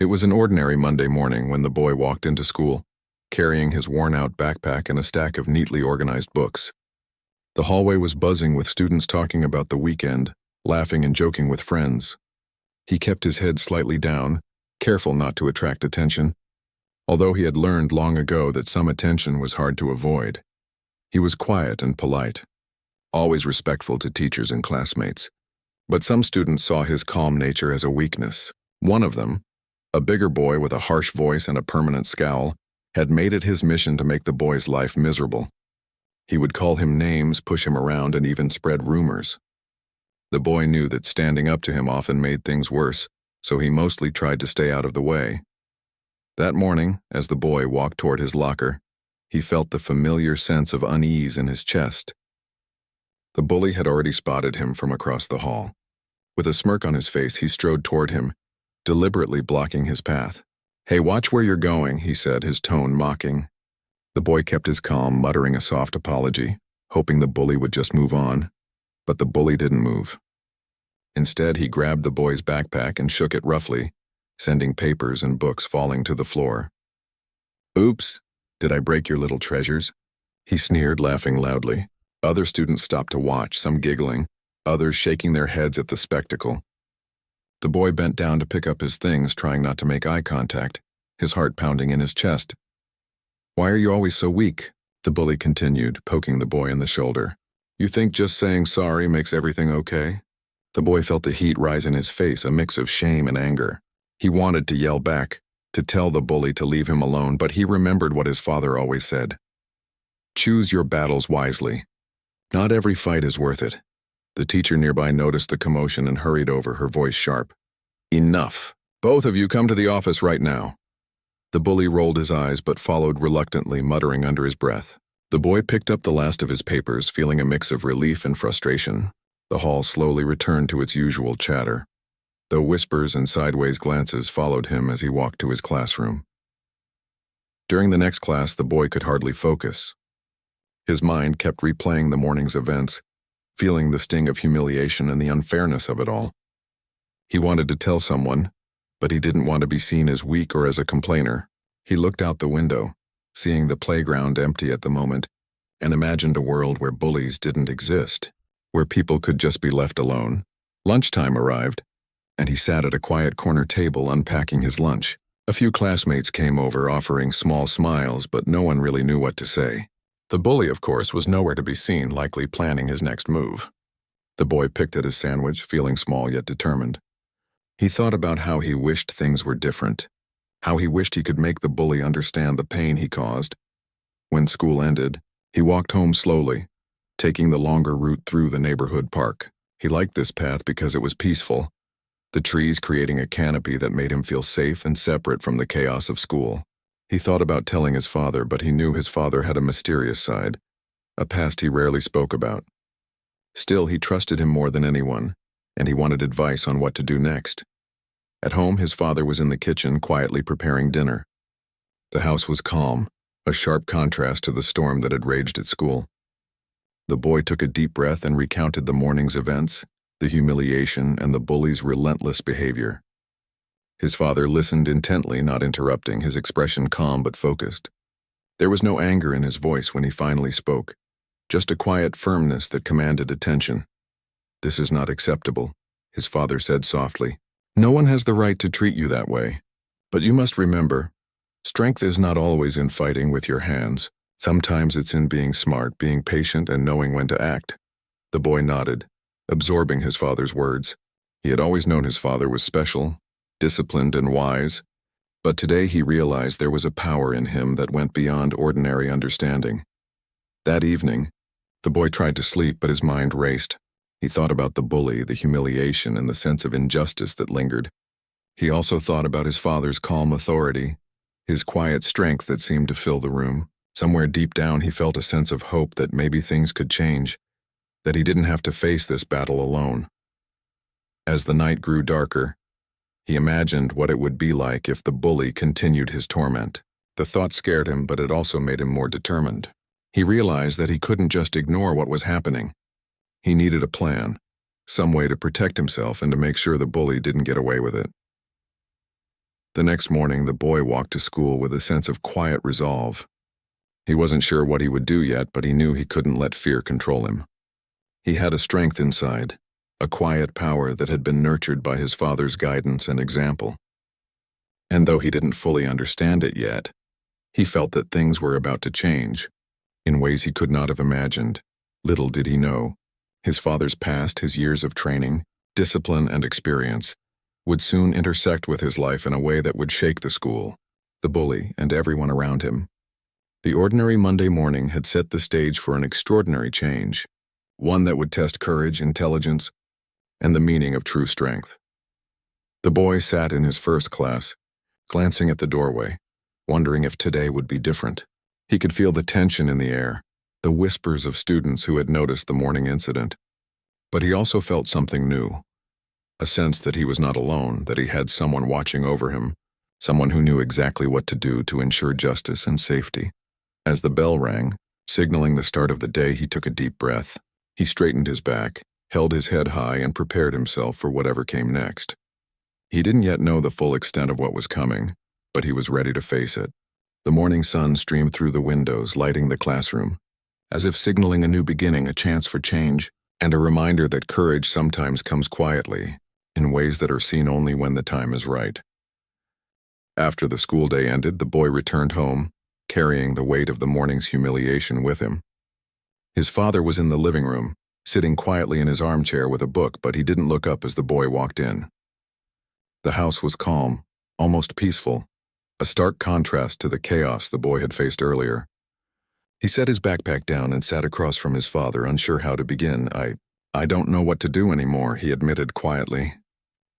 It was an ordinary Monday morning when the boy walked into school, carrying his worn-out backpack and a stack of neatly organized books. The hallway was buzzing with students talking about the weekend, laughing and joking with friends. He kept his head slightly down, careful not to attract attention, although he had learned long ago that some attention was hard to avoid. He was quiet and polite, always respectful to teachers and classmates. But some students saw his calm nature as a weakness. One of them, a bigger boy with a harsh voice and a permanent scowl, had made it his mission to make the boy's life miserable. He would call him names, push him around, and even spread rumors. The boy knew that standing up to him often made things worse, so he mostly tried to stay out of the way. That morning, as the boy walked toward his locker, he felt the familiar sense of unease in his chest. The bully had already spotted him from across the hall. With a smirk on his face, he strode toward him, deliberately blocking his path. "Hey, watch where you're going," he said, his tone mocking. The boy kept his calm, muttering a soft apology, hoping the bully would just move on. But the bully didn't move. Instead, he grabbed the boy's backpack and shook it roughly, sending papers and books falling to the floor. "Oops, did I break your little treasures?" he sneered, laughing loudly. Other students stopped to watch, some giggling, others shaking their heads at the spectacle. The boy bent down to pick up his things, trying not to make eye contact, his heart pounding in his chest. "Why are you always so weak?" the bully continued, poking the boy in the shoulder. "You think just saying sorry makes everything okay?" The boy felt the heat rise in his face, a mix of shame and anger. He wanted to yell back, to tell the bully to leave him alone, but he remembered what his father always said. "Choose your battles wisely. Not every fight is worth it." The teacher nearby noticed the commotion and hurried over, her voice sharp. "Enough. Both of you come to the office right now." The bully rolled his eyes but followed reluctantly, muttering under his breath. The boy picked up the last of his papers, feeling a mix of relief and frustration. The hall slowly returned to its usual chatter, though whispers and sideways glances followed him as he walked to his classroom. During the next class, the boy could hardly focus. His mind kept replaying the morning's events, feeling the sting of humiliation and the unfairness of it all. He wanted to tell someone, but he didn't want to be seen as weak or as a complainer. He looked out the window, seeing the playground empty at the moment, and imagined a world where bullies didn't exist, where people could just be left alone. Lunchtime arrived, and he sat at a quiet corner table unpacking his lunch. A few classmates came over, offering small smiles, but no one really knew what to say. The bully, of course, was nowhere to be seen, likely planning his next move. The boy picked at his sandwich, feeling small yet determined. He thought about how he wished things were different, how he wished he could make the bully understand the pain he caused. When school ended, he walked home slowly, taking the longer route through the neighborhood park. He liked this path because it was peaceful, the trees creating a canopy that made him feel safe and separate from the chaos of school. He thought about telling his father, but he knew his father had a mysterious side, a past he rarely spoke about. Still, he trusted him more than anyone, and he wanted advice on what to do next. At home, his father was in the kitchen, quietly preparing dinner. The house was calm, a sharp contrast to the storm that had raged at school. The boy took a deep breath and recounted the morning's events, the humiliation, and the bully's relentless behavior. His father listened intently, not interrupting, his expression calm but focused. There was no anger in his voice when he finally spoke, just a quiet firmness that commanded attention. "This is not acceptable," his father said softly. "No one has the right to treat you that way. But you must remember, strength is not always in fighting with your hands. Sometimes it's in being smart, being patient, and knowing when to act." The boy nodded, absorbing his father's words. He had always known his father was special, disciplined and wise, but today he realized there was a power in him that went beyond ordinary understanding. That evening, the boy tried to sleep, but his mind raced. He thought about the bully, the humiliation, and the sense of injustice that lingered. He also thought about his father's calm authority, his quiet strength that seemed to fill the room. Somewhere deep down, he felt a sense of hope that maybe things could change, that he didn't have to face this battle alone. As the night grew darker, he imagined what it would be like if the bully continued his torment. The thought scared him, but it also made him more determined. He realized that he couldn't just ignore what was happening. He needed a plan, some way to protect himself and to make sure the bully didn't get away with it. The next morning, the boy walked to school with a sense of quiet resolve. He wasn't sure what he would do yet, but he knew he couldn't let fear control him. He had a strength inside, a quiet power that had been nurtured by his father's guidance and example. And though he didn't fully understand it yet, he felt that things were about to change, in ways he could not have imagined. Little did he know, his father's past, his years of training, discipline, and experience, would soon intersect with his life in a way that would shake the school, the bully, and everyone around him. The ordinary Monday morning had set the stage for an extraordinary change, one that would test courage, intelligence, and the meaning of true strength. The boy sat in his first class, glancing at the doorway, wondering if today would be different. He could feel the tension in the air, the whispers of students who had noticed the morning incident. But he also felt something new, a sense that he was not alone, that he had someone watching over him, someone who knew exactly what to do to ensure justice and safety. As the bell rang, signaling the start of the day, he took a deep breath. He straightened his back, held his head high, and prepared himself for whatever came next. He didn't yet know the full extent of what was coming, but he was ready to face it. The morning sun streamed through the windows, lighting the classroom, as if signaling a new beginning, a chance for change, and a reminder that courage sometimes comes quietly, in ways that are seen only when the time is right. After the school day ended, the boy returned home, carrying the weight of the morning's humiliation with him. His father was in the living room, sitting quietly in his armchair with a book, but he didn't look up as the boy walked in. The house was calm, almost peaceful, a stark contrast to the chaos the boy had faced earlier. He set his backpack down and sat across from his father, unsure how to begin. I don't know what to do anymore, he admitted quietly.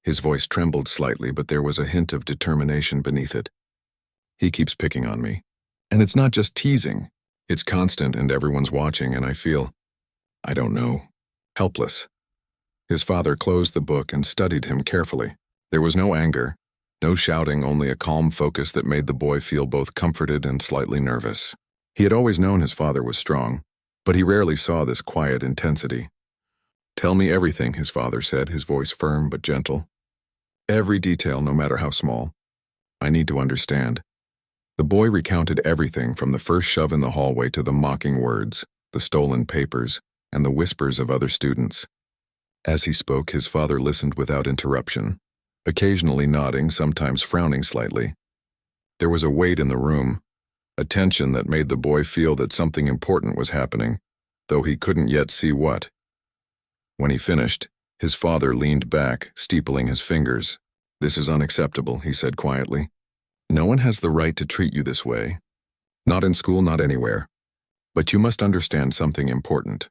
His voice trembled slightly, but there was a hint of determination beneath it. He keeps picking on me. And it's not just teasing. It's constant and everyone's watching, and I feel, I don't know, helpless. His father closed the book and studied him carefully. There was no anger, no shouting, only a calm focus that made the boy feel both comforted and slightly nervous. He had always known his father was strong, but he rarely saw this quiet intensity. Tell me everything, his father said, his voice firm but gentle. Every detail, no matter how small. I need to understand. The boy recounted everything from the first shove in the hallway to the mocking words, the stolen papers, and the whispers of other students. As he spoke, his father listened without interruption, occasionally nodding, sometimes frowning slightly. There was a weight in the room, a tension that made the boy feel that something important was happening, though he couldn't yet see what. When he finished, his father leaned back, steepling his fingers. This is unacceptable, he said quietly. No one has the right to treat you this way. Not in school, not anywhere. But you must understand something important.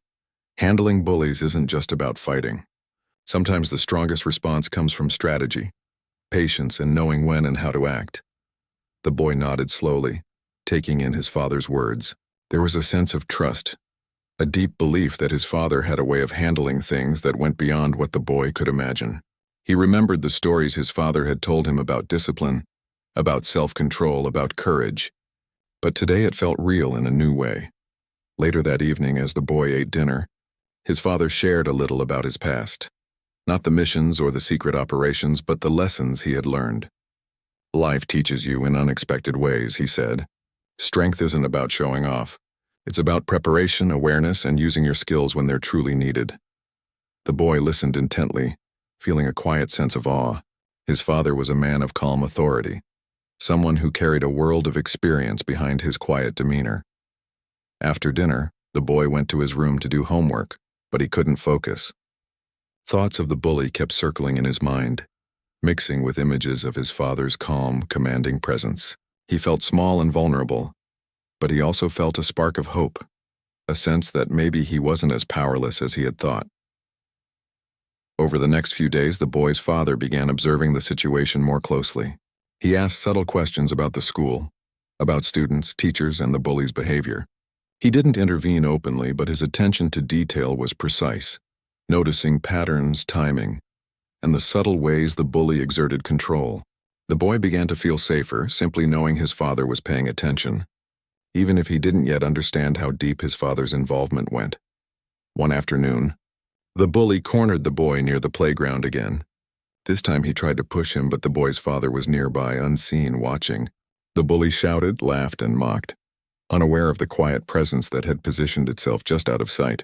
Handling bullies isn't just about fighting. Sometimes the strongest response comes from strategy, patience, and knowing when and how to act. The boy nodded slowly, taking in his father's words. There was a sense of trust, a deep belief that his father had a way of handling things that went beyond what the boy could imagine. He remembered the stories his father had told him about discipline, about self-control, about courage. But today it felt real in a new way. Later that evening, as the boy ate dinner, his father shared a little about his past. Not the missions or the secret operations, but the lessons he had learned. Life teaches you in unexpected ways, he said. Strength isn't about showing off. It's about preparation, awareness, and using your skills when they're truly needed. The boy listened intently, feeling a quiet sense of awe. His father was a man of calm authority, someone who carried a world of experience behind his quiet demeanor. After dinner, the boy went to his room to do homework, but he couldn't focus. Thoughts of the bully kept circling in his mind, mixing with images of his father's calm, commanding presence. He felt small and vulnerable, but he also felt a spark of hope, a sense that maybe he wasn't as powerless as he had thought. Over the next few days, the boy's father began observing the situation more closely. He asked subtle questions about the school, about students, teachers, and the bully's behavior. He didn't intervene openly, but his attention to detail was precise, noticing patterns, timing, and the subtle ways the bully exerted control. The boy began to feel safer, simply knowing his father was paying attention, even if he didn't yet understand how deep his father's involvement went. One afternoon, the bully cornered the boy near the playground again. This time he tried to push him, but the boy's father was nearby, unseen, watching. The bully shouted, laughed, and mocked, unaware of the quiet presence that had positioned itself just out of sight.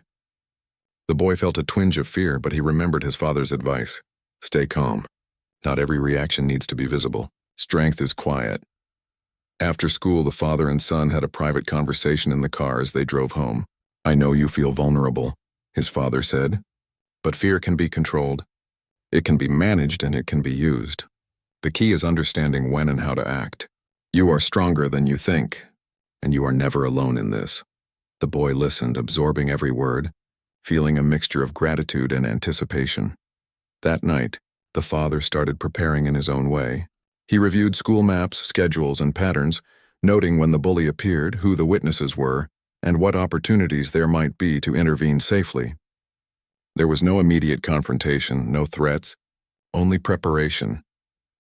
The boy felt a twinge of fear, but he remembered his father's advice. Stay calm. Not every reaction needs to be visible. Strength is quiet. After school, the father and son had a private conversation in the car as they drove home. I know you feel vulnerable, his father said, but fear can be controlled. It can be managed and it can be used. The key is understanding when and how to act. You are stronger than you think, and you are never alone in this. The boy listened, absorbing every word, feeling a mixture of gratitude and anticipation. That night, the father started preparing in his own way. He reviewed school maps, schedules, and patterns, noting when the bully appeared, who the witnesses were, and what opportunities there might be to intervene safely. There was no immediate confrontation, no threats, only preparation,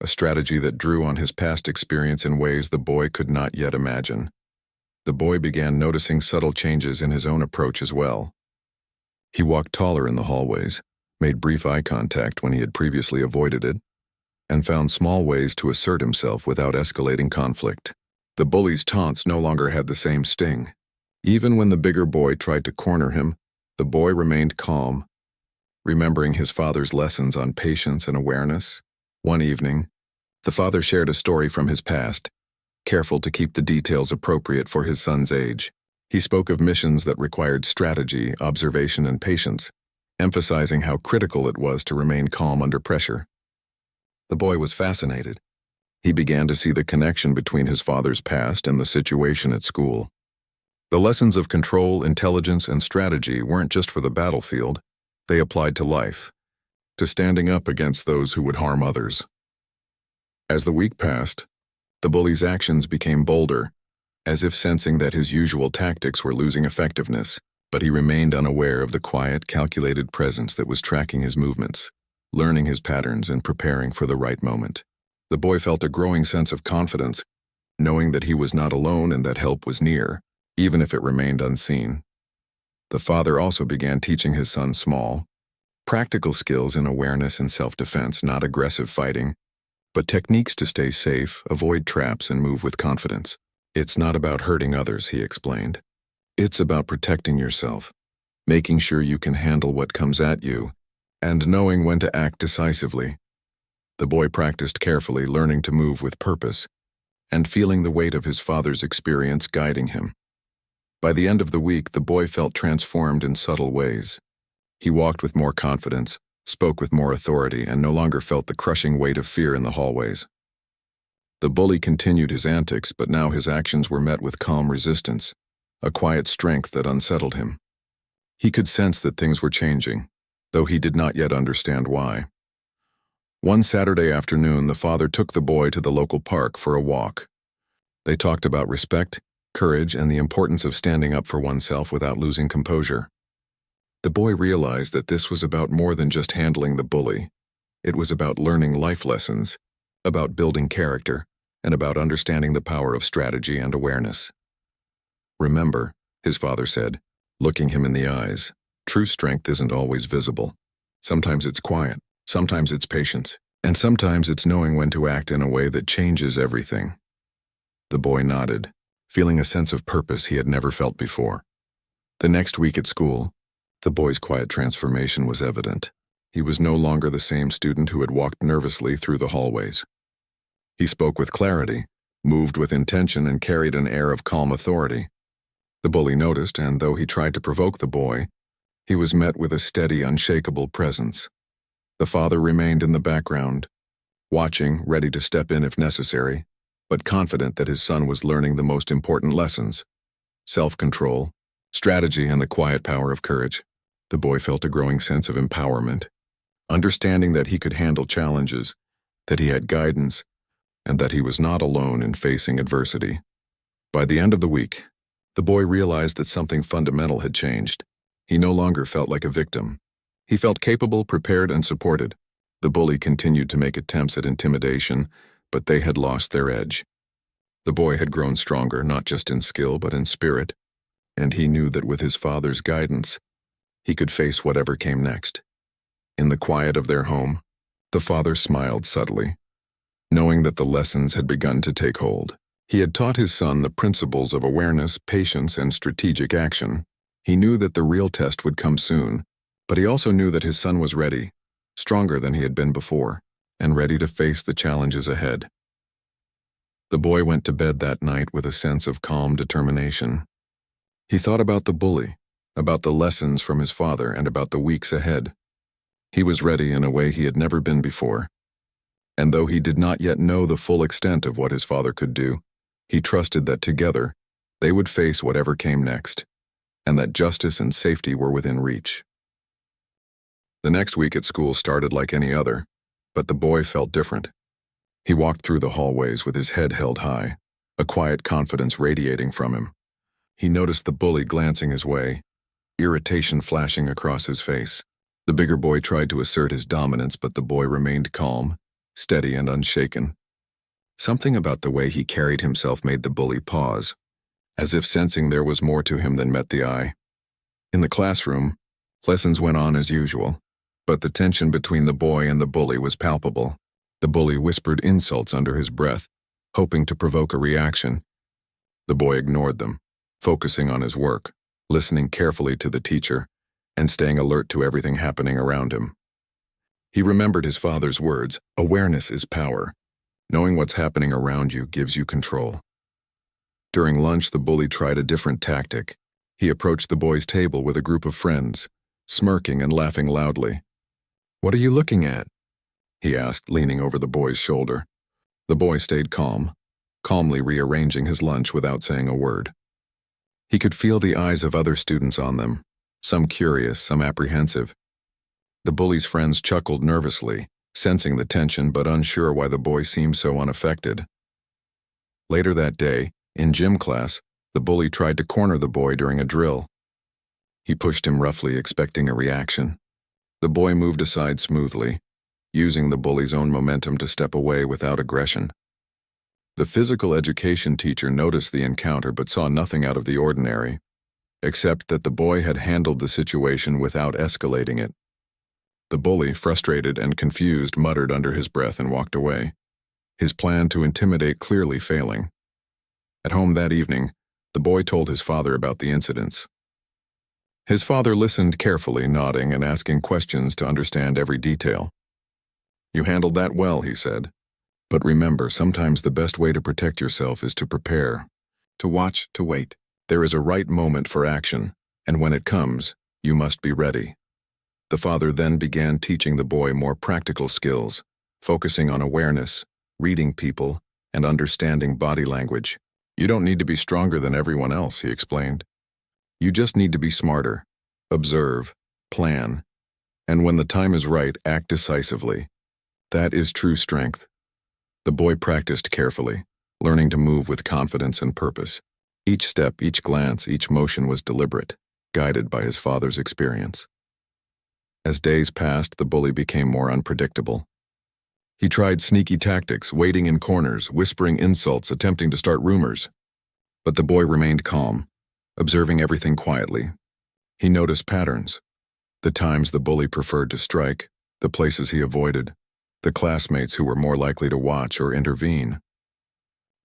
a strategy that drew on his past experience in ways the boy could not yet imagine. The boy began noticing subtle changes in his own approach as well. He walked taller in the hallways, made brief eye contact when he had previously avoided it, and found small ways to assert himself without escalating conflict. The bully's taunts no longer had the same sting. Even when the bigger boy tried to corner him, the boy remained calm, remembering his father's lessons on patience and awareness. One evening, the father shared a story from his past, careful to keep the details appropriate for his son's age. He spoke of missions that required strategy, observation, and patience, emphasizing how critical it was to remain calm under pressure. The boy was fascinated. He began to see the connection between his father's past and the situation at school. The lessons of control, intelligence, and strategy weren't just for the battlefield. They applied to life, to standing up against those who would harm others. As the week passed, the bully's actions became bolder, as if sensing that his usual tactics were losing effectiveness, but he remained unaware of the quiet, calculated presence that was tracking his movements, learning his patterns and preparing for the right moment. The boy felt a growing sense of confidence, knowing that he was not alone and that help was near, even if it remained unseen. The father also began teaching his son small, practical skills in awareness and self-defense, not aggressive fighting, but techniques to stay safe, avoid traps, and move with confidence. It's not about hurting others, he explained. It's about protecting yourself, making sure you can handle what comes at you, and knowing when to act decisively. The boy practiced carefully, learning to move with purpose, and feeling the weight of his father's experience guiding him. By the end of the week, the boy felt transformed in subtle ways. He walked with more confidence, spoke with more authority, and no longer felt the crushing weight of fear in the hallways. The bully continued his antics, but now his actions were met with calm resistance, a quiet strength that unsettled him. He could sense that things were changing, though he did not yet understand why. One Saturday afternoon, the father took the boy to the local park for a walk. They talked about respect, courage, and the importance of standing up for oneself without losing composure. The boy realized that this was about more than just handling the bully. It was about learning life lessons, about building character, and about understanding the power of strategy and awareness. Remember, his father said, looking him in the eyes, true strength isn't always visible. Sometimes it's quiet, sometimes it's patience, and sometimes it's knowing when to act in a way that changes everything. The boy nodded, feeling a sense of purpose he had never felt before. The next week at school, the boy's quiet transformation was evident. He was no longer the same student who had walked nervously through the hallways. He spoke with clarity, moved with intention, and carried an air of calm authority. The bully noticed, and though he tried to provoke the boy, he was met with a steady, unshakable presence. The father remained in the background, watching, ready to step in if necessary, but confident that his son was learning the most important lessons: self-control, strategy, and the quiet power of courage. The boy felt a growing sense of empowerment, understanding that he could handle challenges, that he had guidance, and that he was not alone in facing adversity. By the end of the week, the boy realized that something fundamental had changed. He no longer felt like a victim. He felt capable, prepared, and supported. The bully continued to make attempts at intimidation, but they had lost their edge. The boy had grown stronger, not just in skill, but in spirit, and he knew that with his father's guidance, he could face whatever came next. In the quiet of their home, The father smiled subtly, knowing that the lessons had begun to take hold. He had taught his son the principles of awareness, patience, and strategic action. He knew that the real test would come soon, but he also knew that his son was ready, stronger than he had been before, and ready to face the challenges ahead. The boy went to bed that night with a sense of calm determination. He thought about the bully, about the lessons from his father, and about the weeks ahead. He was ready in a way he had never been before. And though he did not yet know the full extent of what his father could do, he trusted that together they would face whatever came next, and that justice and safety were within reach. The next week at school started like any other, but the boy felt different. He walked through the hallways with his head held high, a quiet confidence radiating from him. He noticed the bully glancing his way, irritation flashing across his face. The bigger boy tried to assert his dominance, but the boy remained calm, steady, and unshaken. Something about the way he carried himself made the bully pause, as if sensing there was more to him than met the eye. In the classroom, lessons went on as usual, but the tension between the boy and the bully was palpable. The bully whispered insults under his breath, hoping to provoke a reaction. The boy ignored them, focusing on his work, listening carefully to the teacher, and staying alert to everything happening around him. He remembered his father's words, "Awareness is power. Knowing what's happening around you gives you control." During lunch, the bully tried a different tactic. He approached the boy's table with a group of friends, smirking and laughing loudly. "What are you looking at?" he asked, leaning over the boy's shoulder. The boy stayed calmly rearranging his lunch without saying a word. He could feel the eyes of other students on them, some curious, some apprehensive. The bully's friends chuckled nervously, sensing the tension but unsure why the boy seemed so unaffected. Later that day, in gym class, the bully tried to corner the boy during a drill. He pushed him roughly, expecting a reaction. The boy moved aside smoothly, using the bully's own momentum to step away without aggression. The physical education teacher noticed the encounter but saw nothing out of the ordinary, except that the boy had handled the situation without escalating it. The bully, frustrated and confused, muttered under his breath and walked away, his plan to intimidate clearly failing. At home that evening, the boy told his father about the incidents. His father listened carefully, nodding and asking questions to understand every detail. "You handled that well," he said. "But remember, sometimes the best way to protect yourself is to prepare, to watch, to wait. There is a right moment for action, and when it comes, you must be ready." The father then began teaching the boy more practical skills, focusing on awareness, reading people, and understanding body language. "You don't need to be stronger than everyone else," he explained. "You just need to be smarter, observe, plan, and when the time is right, act decisively. That is true strength." The boy practiced carefully, learning to move with confidence and purpose. Each step, each glance, each motion was deliberate, guided by his father's experience. As days passed, the bully became more unpredictable. He tried sneaky tactics, waiting in corners, whispering insults, attempting to start rumors. But the boy remained calm, observing everything quietly. He noticed patterns: the times the bully preferred to strike, the places he avoided, the classmates who were more likely to watch or intervene.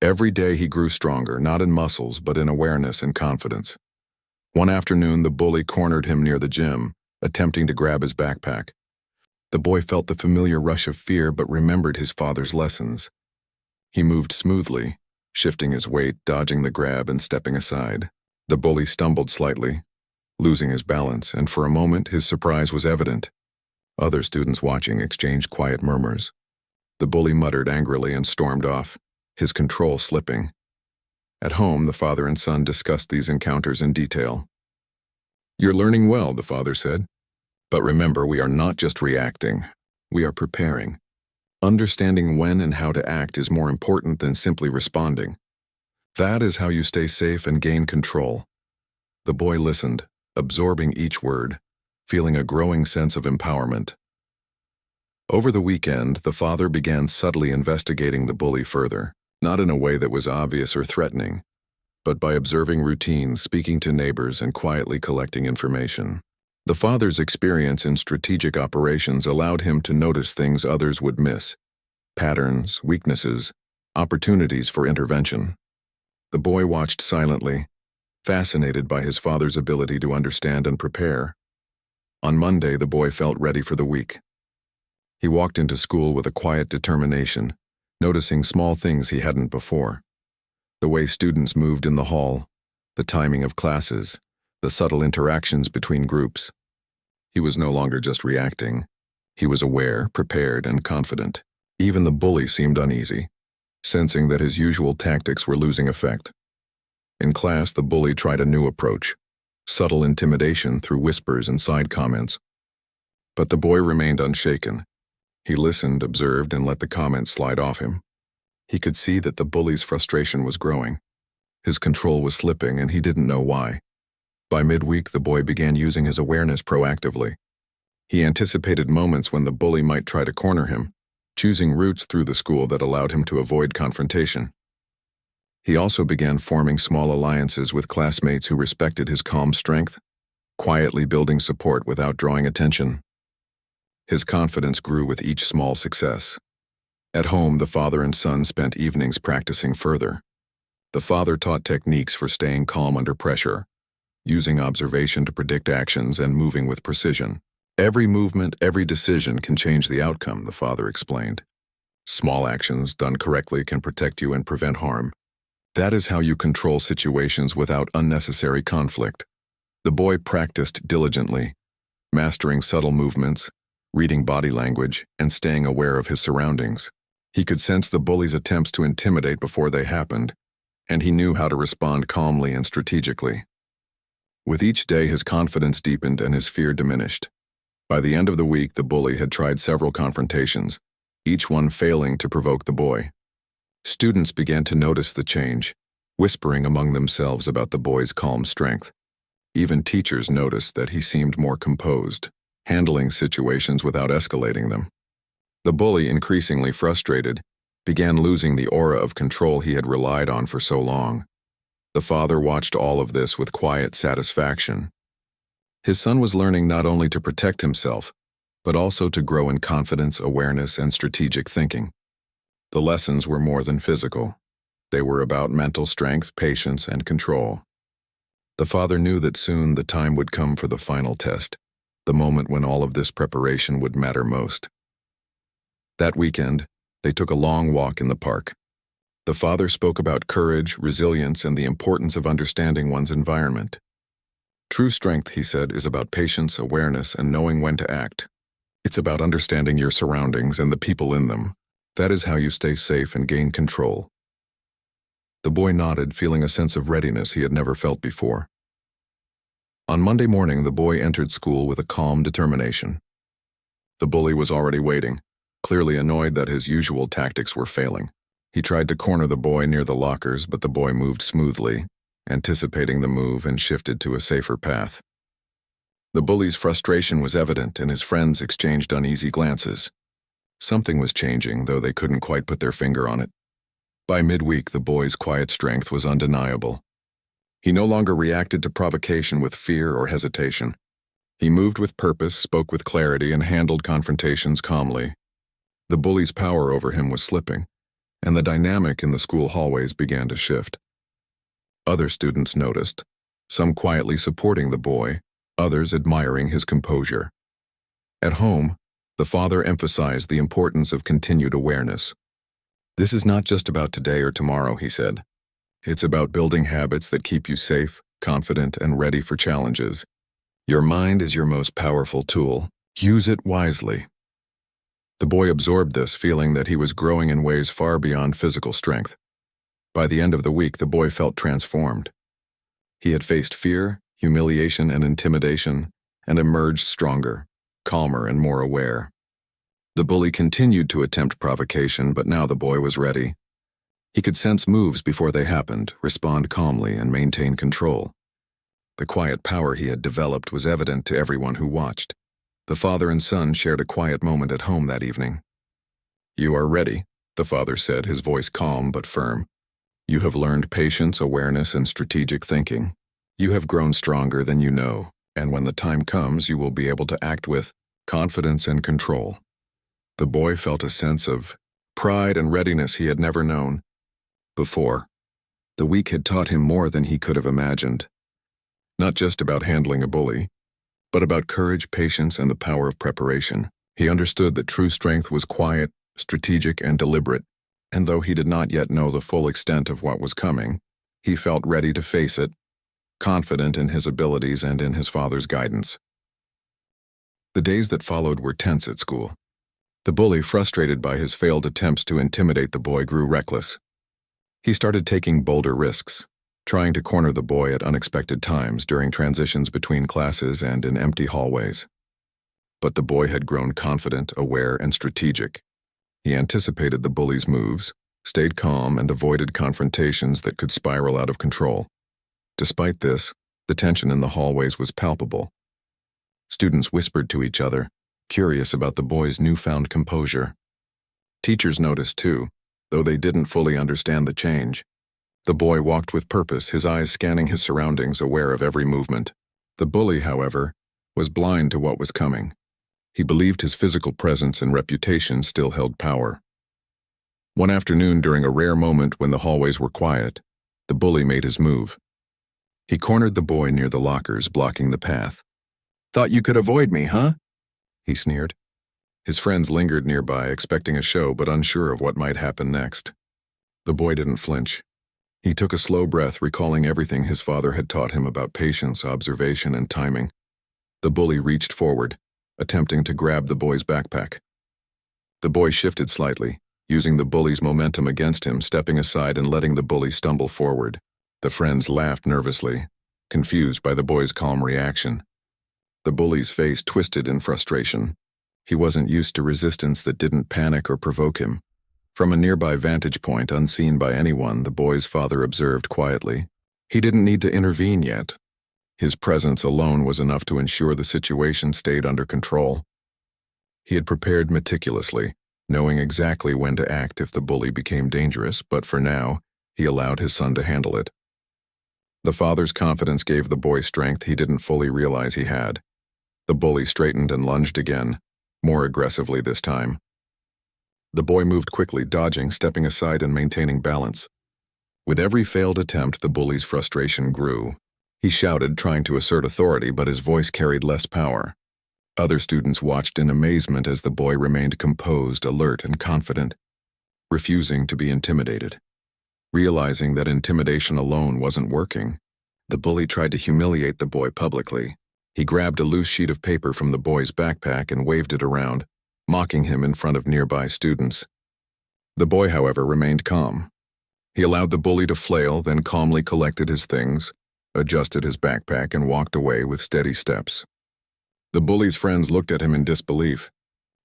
Every day he grew stronger, not in muscles, but in awareness and confidence. One afternoon, the bully cornered him near the gym, attempting to grab his backpack. The boy felt the familiar rush of fear but remembered his father's lessons. He moved smoothly, shifting his weight, dodging the grab and stepping aside. The bully stumbled slightly, losing his balance, and for a moment his surprise was evident. Other students watching exchanged quiet murmurs. The bully muttered angrily and stormed off, his control slipping. At home, the father and son discussed these encounters in detail. "You're learning well," the father said. "But remember, we are not just reacting. We are preparing. Understanding when and how to act is more important than simply responding. That is how you stay safe and gain control." The boy listened, absorbing each word, feeling a growing sense of empowerment. Over the weekend, the father began subtly investigating the bully further, not in a way that was obvious or threatening, but by observing routines, speaking to neighbors, and quietly collecting information. The father's experience in strategic operations allowed him to notice things others would miss: patterns, weaknesses, opportunities for intervention. The boy watched silently, fascinated by his father's ability to understand and prepare. On Monday, the boy felt ready for the week. He walked into school with a quiet determination, noticing small things he hadn't before. The way students moved in the hall, the timing of classes, the subtle interactions between groups. He was no longer just reacting. He was aware, prepared, and confident. Even the bully seemed uneasy, sensing that his usual tactics were losing effect. In class, the bully tried a new approach: subtle intimidation through whispers and side comments. But the boy remained unshaken. He listened, observed, and let the comments slide off him. He could see that the bully's frustration was growing. His control was slipping, and he didn't know why. By midweek, the boy began using his awareness proactively. He anticipated moments when the bully might try to corner him, choosing routes through the school that allowed him to avoid confrontation. He also began forming small alliances with classmates who respected his calm strength, quietly building support without drawing attention. His confidence grew with each small success. At home, the father and son spent evenings practicing further. The father taught techniques for staying calm under pressure, using observation to predict actions and moving with precision. Every movement, every decision can change the outcome, the father explained. Small actions done correctly can protect you and prevent harm. That is how you control situations without unnecessary conflict. The boy practiced diligently, mastering subtle movements, reading body language, and staying aware of his surroundings. He could sense the bully's attempts to intimidate before they happened, and he knew how to respond calmly and strategically. With each day, his confidence deepened and his fear diminished. By the end of the week, the bully had tried several confrontations, each one failing to provoke the boy. Students began to notice the change, whispering among themselves about the boy's calm strength. Even teachers noticed that he seemed more composed, handling situations without escalating them. The bully, increasingly frustrated, began losing the aura of control he had relied on for so long. The father watched all of this with quiet satisfaction. His son was learning not only to protect himself, but also to grow in confidence, awareness, and strategic thinking. The lessons were more than physical. They were about mental strength, patience, and control. The father knew that soon the time would come for the final test, the moment when all of this preparation would matter most. That weekend, they took a long walk in the park. The father spoke about courage, resilience, and the importance of understanding one's environment. True strength, he said, is about patience, awareness, and knowing when to act. It's about understanding your surroundings and the people in them. That is how you stay safe and gain control. The boy nodded, feeling a sense of readiness he had never felt before. On Monday morning, the boy entered school with a calm determination. The bully was already waiting, clearly annoyed that his usual tactics were failing. He tried to corner the boy near the lockers, but the boy moved smoothly, anticipating the move, and shifted to a safer path. The bully's frustration was evident, and his friends exchanged uneasy glances. Something was changing, though they couldn't quite put their finger on it. By midweek, the boy's quiet strength was undeniable. He no longer reacted to provocation with fear or hesitation. He moved with purpose, spoke with clarity, and handled confrontations calmly. The bully's power over him was slipping, and the dynamic in the school hallways began to shift. Other students noticed, some quietly supporting the boy, others admiring his composure. At home, the father emphasized the importance of continued awareness. This is not just about today or tomorrow, he said. It's about building habits that keep you safe, confident, and ready for challenges. Your mind is your most powerful tool. Use it wisely. The boy absorbed this, feeling that he was growing in ways far beyond physical strength. By the end of the week, the boy felt transformed. He had faced fear, humiliation, and intimidation, and emerged stronger, calmer, and more aware. The bully continued to attempt provocation, but now the boy was ready. He could sense moves before they happened, respond calmly, and maintain control. The quiet power he had developed was evident to everyone who watched. The father and son shared a quiet moment at home that evening. "You are ready," the father said, his voice calm but firm. "You have learned patience, awareness, and strategic thinking. You have grown stronger than you know. And when the time comes, you will be able to act with confidence and control. The boy felt a sense of pride and readiness he had never known before. The week had taught him more than he could have imagined. Not just about handling a bully, but about courage, patience, and the power of preparation. He understood that true strength was quiet, strategic, and deliberate, and though he did not yet know the full extent of what was coming, he felt ready to face it, confident in his abilities and in his father's guidance. The days that followed were tense at school. The bully, frustrated by his failed attempts to intimidate the boy, grew reckless. He started taking bolder risks, trying to corner the boy at unexpected times during transitions between classes and in empty hallways. But the boy had grown confident, aware, and strategic. He anticipated the bully's moves, stayed calm, and avoided confrontations that could spiral out of control. Despite this, the tension in the hallways was palpable. Students whispered to each other, curious about the boy's newfound composure. Teachers noticed too, though they didn't fully understand the change. The boy walked with purpose, his eyes scanning his surroundings, aware of every movement. The bully, however, was blind to what was coming. He believed his physical presence and reputation still held power. One afternoon, during a rare moment when the hallways were quiet, the bully made his move. He cornered the boy near the lockers, blocking the path. "Thought you could avoid me, huh?" he sneered. His friends lingered nearby, expecting a show but unsure of what might happen next. The boy didn't flinch. He took a slow breath, recalling everything his father had taught him about patience, observation, and timing. The bully reached forward, attempting to grab the boy's backpack. The boy shifted slightly, using the bully's momentum against him, stepping aside and letting the bully stumble forward. The friends laughed nervously, confused by the boy's calm reaction. The bully's face twisted in frustration. He wasn't used to resistance that didn't panic or provoke him. From a nearby vantage point, unseen by anyone, the boy's father observed quietly. He didn't need to intervene yet. His presence alone was enough to ensure the situation stayed under control. He had prepared meticulously, knowing exactly when to act if the bully became dangerous, but for now, he allowed his son to handle it. The father's confidence gave the boy strength he didn't fully realize he had. The bully straightened and lunged again, more aggressively this time. The boy moved quickly, dodging, stepping aside, and maintaining balance. With every failed attempt, the bully's frustration grew. He shouted, trying to assert authority, but his voice carried less power. Other students watched in amazement as the boy remained composed, alert, and confident, refusing to be intimidated. Realizing that intimidation alone wasn't working, the bully tried to humiliate the boy publicly. He grabbed a loose sheet of paper from the boy's backpack and waved it around, mocking him in front of nearby students. The boy, however, remained calm. He allowed the bully to flail, then calmly collected his things, adjusted his backpack, and walked away with steady steps. The bully's friends looked at him in disbelief.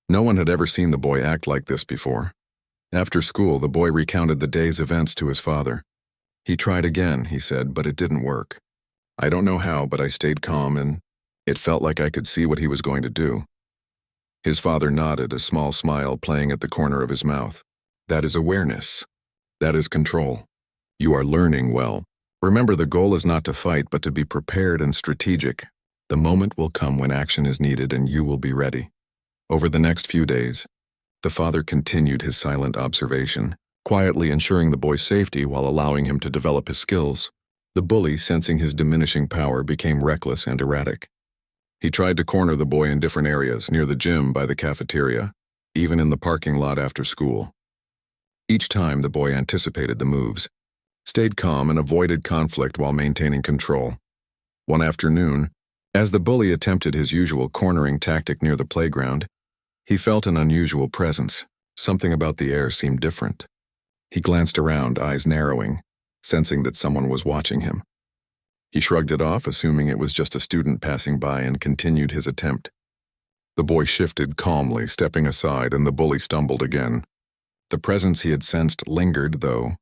No one had ever seen the boy act like this before. After school, the boy recounted the day's events to his father. He tried again, he said, but it didn't work. I don't know how, but I stayed calm and it felt like I could see what he was going to do. His father nodded, a small smile playing at the corner of his mouth. That is awareness. That is control. You are learning well. Remember, the goal is not to fight, but to be prepared and strategic. The moment will come when action is needed and you will be ready. Over the next few days, the father continued his silent observation, quietly ensuring the boy's safety while allowing him to develop his skills. The bully, sensing his diminishing power, became reckless and erratic. He tried to corner the boy in different areas, near the gym, by the cafeteria, even in the parking lot after school. Each time, the boy anticipated the moves, stayed calm, and avoided conflict while maintaining control. One afternoon, as the bully attempted his usual cornering tactic near the playground, he felt an unusual presence. Something about the air seemed different. He glanced around, eyes narrowing, sensing that someone was watching him. He shrugged it off, assuming it was just a student passing by, and continued his attempt. The boy shifted calmly, stepping aside, and the bully stumbled again. The presence he had sensed lingered, though,